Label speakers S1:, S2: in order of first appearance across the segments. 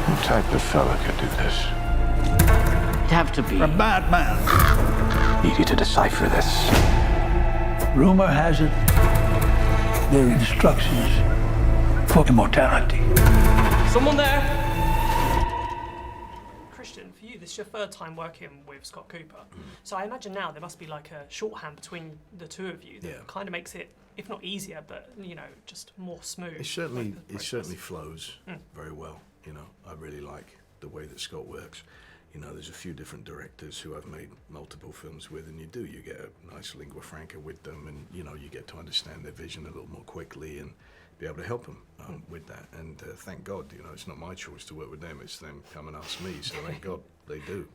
S1: What type of fella could do this?
S2: It'd have to be
S3: A bad man.
S1: Need you to decipher this.
S3: Rumor has it they're instructions for immortality.
S4: Someone there! Christian, for you, this is your third time working with Scott Cooper. So I imagine now there must be like a shorthand between the two of you that kind of makes it, if not easier, but just more smooth.
S5: It certainly flows very well. I really like the way that Scott works. There's a few different directors who I've made multiple films with, and you get a nice lingua franca with them, and you get to understand their vision a little more quickly and be able to help them with that. And thank God, it's not my choice to work with them; it's them come and ask me. So thank God they do.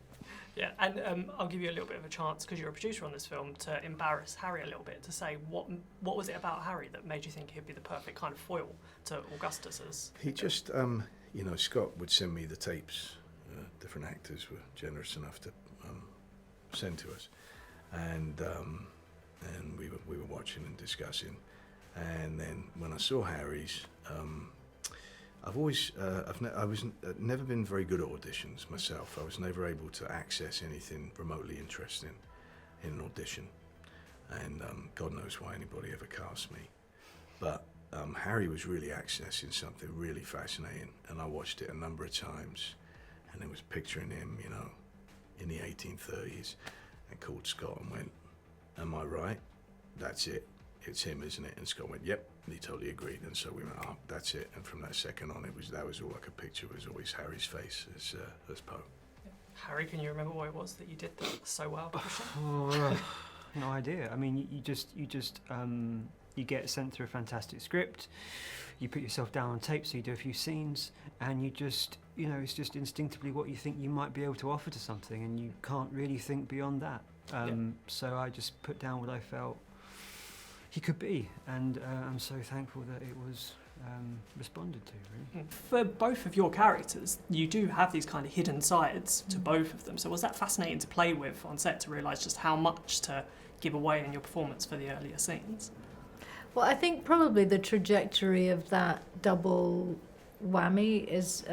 S4: Yeah, and I'll give you a little bit of a chance, because you're a producer on this film, to embarrass Harry a little bit, to say what was it about Harry that made you think he'd be the perfect kind of foil to Augustus's?
S5: He just, Scott would send me the tapes. Different actors were generous enough to send to us, and we were watching and discussing. And then when I saw Harry's, never been very good at auditions myself. I was never able to access anything remotely interesting in an audition, and God knows why anybody ever cast me. But Harry was really accessing something really fascinating, and I watched it a number of times. And I was picturing him, in the 1830s, and called Scott and went, "Am I right? That's it. It's him, isn't it?" And Scott went, "Yep." And he totally agreed. And so we went, "Oh, that's it." And from that second on, that was all I could picture. Was always Harry's face as Poe.
S4: Harry, can you remember what it was that you did that so well?
S6: No idea. I mean, you get sent through a fantastic script. You put yourself down on tape, so you do a few scenes, and you just, it's just instinctively what you think you might be able to offer to something, and you can't really think beyond that. So I just put down what I felt he could be, and I'm so thankful that it was responded to, really.
S4: For both of your characters, you do have these kind of hidden sides to both of them. So was that fascinating to play with on set, to realise just how much to give away in your performance for the earlier scenes?
S7: Well, I think probably the trajectory of that double whammy is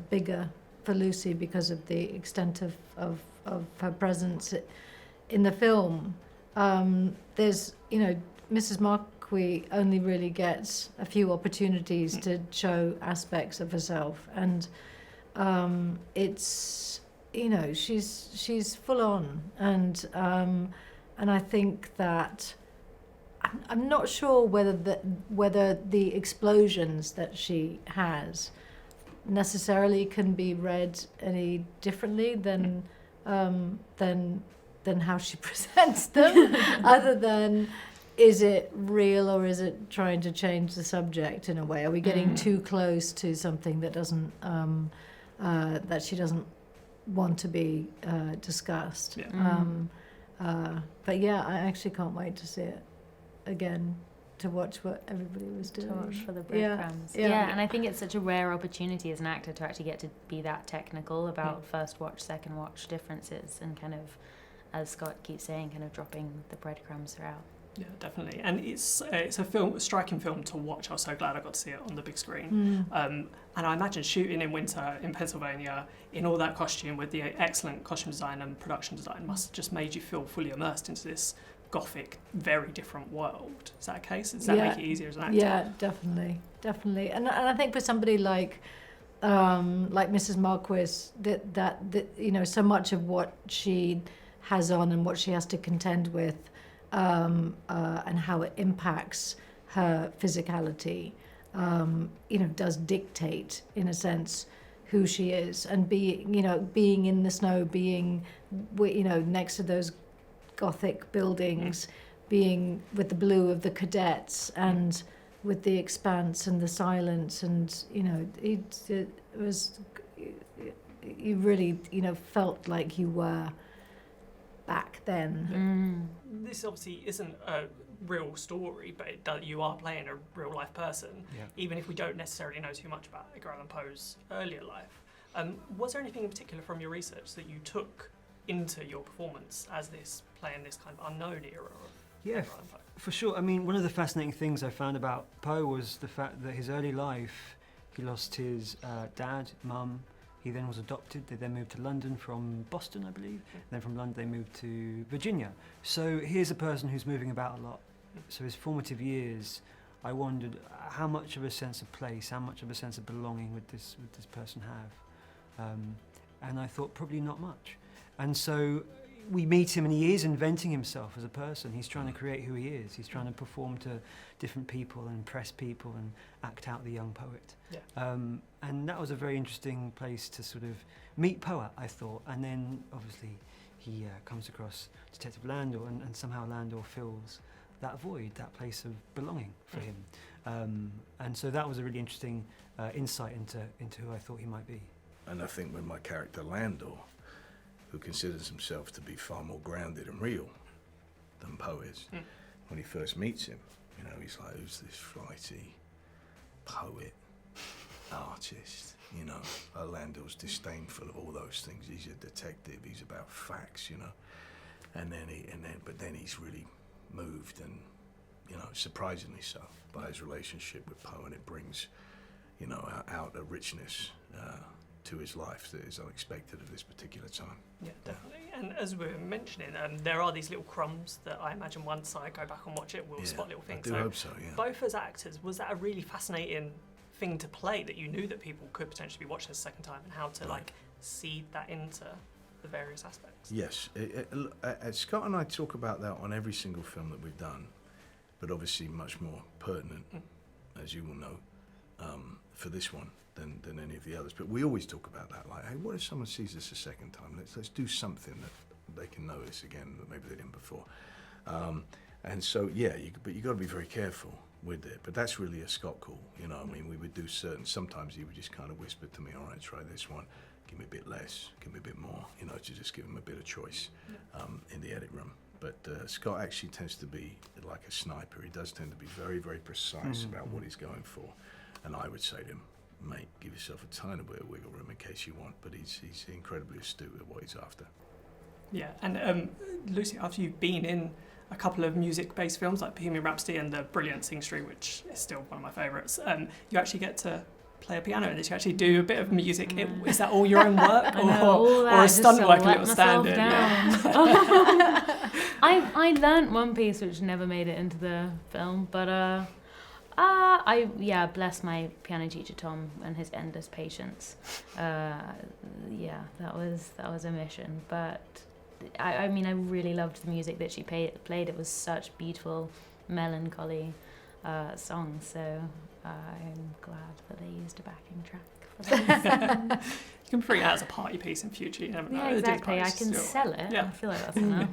S7: bigger for Lucy because of the extent of her presence in the film. There's, Mrs. Marquis only really gets a few opportunities to show aspects of herself, and it's, she's full on, and I think that. I'm not sure whether the explosions that she has necessarily can be read any differently than how she presents them, other than is it real or is it trying to change the subject in a way? Are we getting too close to something that doesn't that she doesn't want to be discussed?
S4: Yeah.
S7: But yeah, I actually can't wait to see it again, to watch what everybody was doing.
S8: To watch for the breadcrumbs.
S7: Yeah.
S8: And I think it's such a rare opportunity as an actor to actually get to be that technical about first watch, second watch differences, and kind of, as Scott keeps saying, kind of dropping the breadcrumbs throughout.
S4: Yeah, definitely. And it's a striking film to watch. I was so glad I got to see it on the big screen. And I imagine shooting in winter in Pennsylvania in all that costume with the excellent costume design and production design must have just made you feel fully immersed into this gothic, very different world. Is that a case? Does that make it easier as an actor?
S7: Yeah, definitely. And I think for somebody like Mrs. Marquis, that so much of what she has on and what she has to contend with, and how it impacts her physicality, does dictate, in a sense, who she is, and being in the snow, being, next to those Gothic buildings, being with the blue of the cadets and with the expanse and the silence, and it was, you really felt like you were back then.
S4: This obviously isn't a real story, but you are playing a real life person, even if we don't necessarily know too much about Edgar Allan Poe's earlier life. Was there anything in particular from your research that you took into your performance as this playing this kind of unknown era of Edgar Allan Poe?
S6: For sure. I mean, one of the fascinating things I found about Poe was the fact that his early life, He lost his dad, mum. He then was adopted. They then moved to London from Boston, I believe. Then from London they moved to Virginia. So here's a person who's moving about a lot. So his formative years, I wondered how much of a sense of place, how much of a sense of belonging would this person have? And I thought probably not much. And so we meet him and he is inventing himself as a person. He's trying to create who he is. He's trying to perform to different people and impress people and act out the young poet.
S4: Yeah.
S6: And that was a very interesting place to sort of meet Poe, I thought. And then obviously he comes across Detective Landor and somehow Landor fills that void, that place of belonging for him. And so that was a really interesting insight into who I thought he might be.
S5: And I think when my character Landor, who considers himself to be far more grounded and real than Poe is, when he first meets him, you know, he's like, who's this flighty poet, artist, you know? Landor's disdainful of all those things. He's a detective, he's about facts, you know? But then he's really moved and, you know, surprisingly so by his relationship with Poe, and it brings, you know, out a richness to his life that is unexpected at this particular time.
S4: Yeah, definitely. And as we were mentioning, there are these little crumbs that I imagine once I go back and watch it, we'll spot little things.
S5: I do hope so, yeah.
S4: Both as actors, was that a really fascinating thing to play, that you knew that people could potentially be watching this a second time, and how to like seed that into the various aspects?
S5: Yes. Scott and I talk about that on every single film that we've done, but obviously much more pertinent, as you will know, for this one than any of the others. But we always talk about that, like, hey, what if someone sees this a second time? Let's do something that they can notice again that maybe they didn't before. And so, yeah, but you got to be very careful with it. But that's really a Scott call, you know. I mean, we would do sometimes he would just kind of whisper to me, all right, try this one, give me a bit less, give me a bit more, you know, to just give him a bit of choice in the edit room. But Scott actually tends to be like a sniper. He does tend to be very, very precise about what he's going for. And I would say to him, mate, give yourself a tiny bit of wiggle room in case you want, but he's incredibly astute at what he's after.
S4: Yeah, and Lucy, after you've been in a couple of music-based films like Bohemian Rhapsody and the brilliant Sing Street, which is still one of my favourites, you actually get to play a piano in this. You actually do a bit of music. Is that all your own work, or a stunt work, a little stand-in? Yeah.
S8: I learnt one piece which never made it into the film, but I bless my piano teacher Tom and his endless patience. That was a mission. But I mean, I really loved the music that she played. It was such beautiful, melancholy songs. So I'm glad that they used a backing track for that.
S4: You can bring it out as a party piece in future. You never know.
S8: Yeah, exactly. I can sell it.
S4: Yeah.
S8: I feel like that's enough.